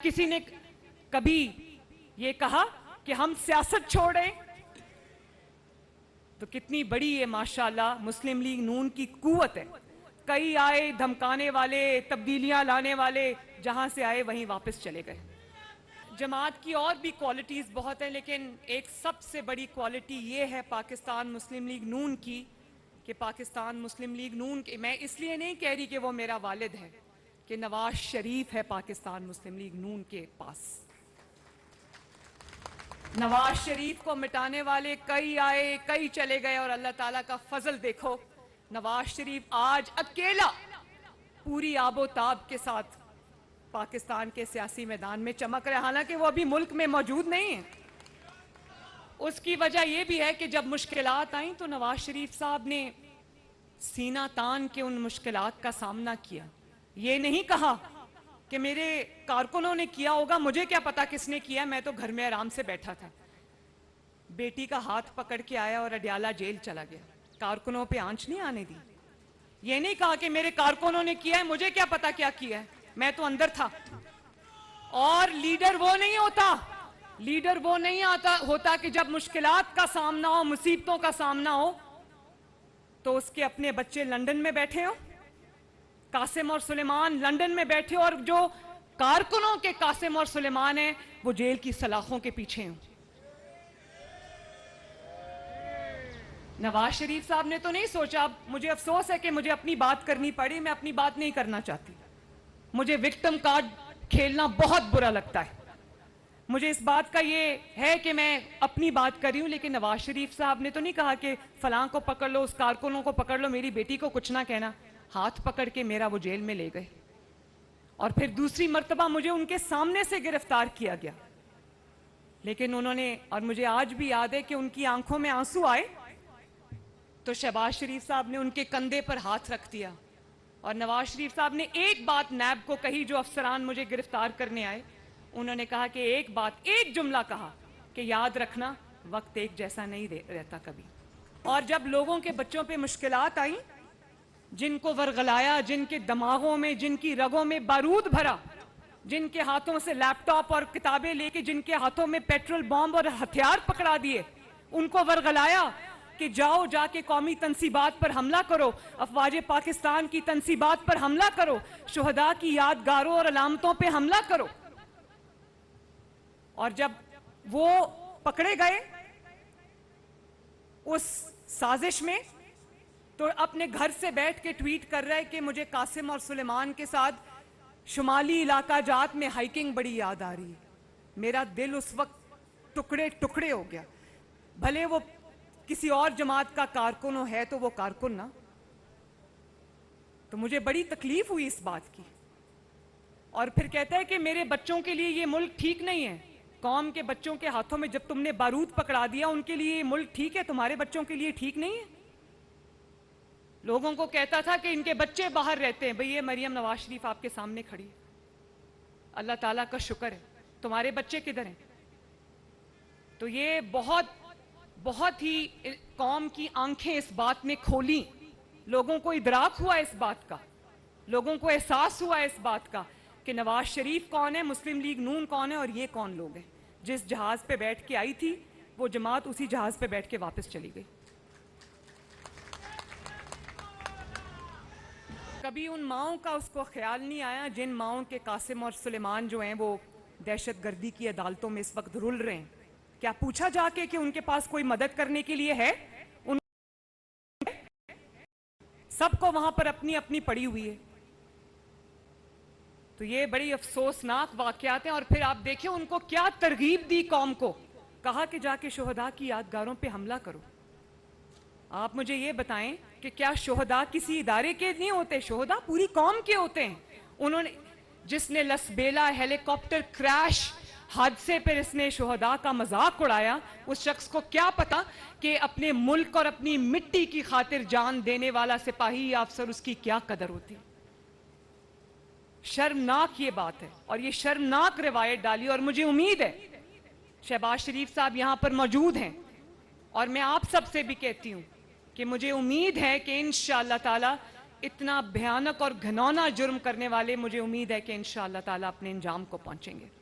کسی نے کبھی یہ کہا کہ ہم سیاست چھوڑیں؟ تو کتنی بڑی یہ ماشاءاللہ مسلم لیگ نون کی قوت ہے. کئی آئے دھمکانے والے، تبدیلیاں لانے والے، جہاں سے آئے وہیں واپس چلے گئے. جماعت کی اور بھی کوالٹیز بہت ہیں، لیکن ایک سب سے بڑی کوالٹی یہ ہے پاکستان مسلم لیگ نون کی کہ پاکستان مسلم لیگ نون کے، میں اس لیے نہیں کہہ رہی کہ وہ میرا والد ہے، کہ نواز شریف ہے پاکستان مسلم لیگ نون کے پاس. نواز شریف کو مٹانے والے کئی آئے کئی چلے گئے، اور اللہ تعالیٰ کا فضل دیکھو، نواز شریف آج اکیلا پوری آب و تاب کے ساتھ پاکستان کے سیاسی میدان میں چمک رہے، حالانکہ وہ ابھی ملک میں موجود نہیں ہیں. اس کی وجہ یہ بھی ہے کہ جب مشکلات آئیں تو نواز شریف صاحب نے سینہ تان کے ان مشکلات کا سامنا کیا. یہ نہیں کہا کہ میرے کارکنوں نے کیا ہوگا، مجھے کیا پتا کس نے کیا، میں تو گھر میں آرام سے بیٹھا تھا. بیٹی کا ہاتھ پکڑ کے آیا اور اڈیالہ جیل چلا گیا، کارکنوں پہ آنچ نہیں آنے دی. یہ نہیں کہا کہ میرے کارکنوں نے کیا ہے، مجھے کیا پتا کیا کیا ہے، میں تو اندر تھا. اور لیڈر وہ نہیں ہوتا، لیڈر وہ نہیں ہوتا کہ جب مشکلات کا سامنا ہو، مصیبتوں کا سامنا ہو، تو اس کے اپنے بچے لندن میں بیٹھے ہوں، قاسم اور سلیمان لندن میں بیٹھے، اور جو کارکنوں کے قاسم اور سلیمان ہیں وہ جیل کی سلاخوں کے پیچھے ہوں. نواز شریف صاحب نے تو نہیں سوچا. مجھے افسوس ہے کہ مجھے اپنی بات کرنی پڑی، میں اپنی بات نہیں کرنا چاہتی. مجھے وکٹم کارڈ کھیلنا بہت برا لگتا ہے. مجھے اس بات کا یہ ہے کہ میں اپنی بات کر رہی ہوں، لیکن نواز شریف صاحب نے تو نہیں کہا کہ فلاں کو پکڑ لو، اس کارکنوں کو پکڑ لو، میری بیٹی کو کچھ نہ کہنا. ہاتھ پکڑ کے میرا وہ جیل میں لے گئے، اور پھر دوسری مرتبہ مجھے ان کے سامنے سے گرفتار کیا گیا. لیکن انہوں نے، اور مجھے آج بھی یاد ہے کہ ان کی آنکھوں میں آنسو آئے تو شہباز شریف صاحب نے ان کے کندھے پر ہاتھ رکھ دیا، اور نواز شریف صاحب نے ایک بات نیب کو کہی. جو افسران مجھے گرفتار کرنے آئے، انہوں نے کہا کہ ایک بات، ایک جملہ کہا کہ یاد رکھنا وقت ایک جیسا نہیں رہتا کبھی. اور جب لوگوں کے بچوں پہ مشکلات آئیں، جن کو ورغلایا، جن کے دماغوں میں، جن کی رگوں میں بارود بھرا، جن کے ہاتھوں سے لیپ ٹاپ اور کتابیں لے کے، جن کے ہاتھوں میں پیٹرول بم اور ہتھیار پکڑا دیے، ان کو ورغلایا کہ جاؤ جا کے قومی تنصیبات پر حملہ کرو، افواج پاکستان کی تنصیبات پر حملہ کرو، شہداء کی یادگاروں اور علامتوں پہ حملہ کرو. اور جب وہ پکڑے گئے اس سازش میں، تو اپنے گھر سے بیٹھ کے ٹویٹ کر رہے کہ مجھے قاسم اور سلیمان کے ساتھ شمالی علاقہ جات میں ہائیکنگ بڑی یاد آ رہی ہے. میرا دل اس وقت ٹکڑے ٹکڑے ہو گیا. بھلے وہ کسی اور جماعت کا کارکن ہے تو وہ کارکن نا. تو مجھے بڑی تکلیف ہوئی اس بات کی. اور پھر کہتا ہے کہ میرے بچوں کے لیے یہ ملک ٹھیک نہیں ہے. قوم کے بچوں کے ہاتھوں میں جب تم نے بارود پکڑا دیا، ان کے لیے یہ ملک ٹھیک ہے، تمہارے بچوں کے لیے ٹھیک نہیں ہے. لوگوں کو کہتا تھا کہ ان کے بچے باہر رہتے ہیں. بھئی یہ مریم نواز شریف آپ کے سامنے کھڑی ہے، اللہ تعالیٰ کا شکر ہے. تمہارے بچے کدھر ہیں؟ تو یہ بہت ہی قوم کی آنکھیں اس بات میں کھولیں. لوگوں کو ادراک ہوا اس بات کا، لوگوں کو احساس ہوا اس بات کا کہ نواز شریف کون ہے، مسلم لیگ نون کون ہے، اور یہ کون لوگ ہیں. جس جہاز پہ بیٹھ کے آئی تھی وہ جماعت اسی جہاز پہ بیٹھ کے واپس چلی گئی. کبھی ان ماؤں کا اس کو خیال نہیں آیا جن ماؤں کے قاسم اور سلیمان جو ہیں وہ دہشت گردی کی عدالتوں میں اس وقت رل رہے ہیں. کیا پوچھا جا کے کہ ان کے پاس کوئی مدد کرنے کے لیے ہے؟ ان سب کو وہاں پر اپنی اپنی پڑی ہوئی ہے. تو یہ بڑی افسوسناک واقعات ہیں. اور پھر آپ دیکھیں ان کو کیا ترغیب دی قوم کو، کہا کہ جا کے شہداء کی یادگاروں پہ حملہ کرو. آپ مجھے یہ بتائیں کہ کیا شہداء کسی ادارے کے نہیں ہوتے؟ شہداء پوری قوم کے ہوتے ہیں. انہوں نے، جس نے لسبیلا ہیلی کاپٹر کریش حادثے پر اس نے شہداء کا مذاق اڑایا، اس شخص کو کیا پتا کہ اپنے ملک اور اپنی مٹی کی خاطر جان دینے والا سپاہی یا افسر اس کی کیا قدر ہوتی. شرمناک یہ بات ہے، اور یہ شرمناک روایت ڈالی. اور مجھے امید ہے شہباز شریف صاحب یہاں پر موجود ہیں، اور میں آپ سب سے بھی کہتی ہوں کہ مجھے امید ہے کہ انشاءاللہ تعالی اتنا بھیانک اور گھنونا جرم کرنے والے مجھے امید ہے کہ انشاءاللہ تعالیٰ اپنے انجام کو پہنچیں گے.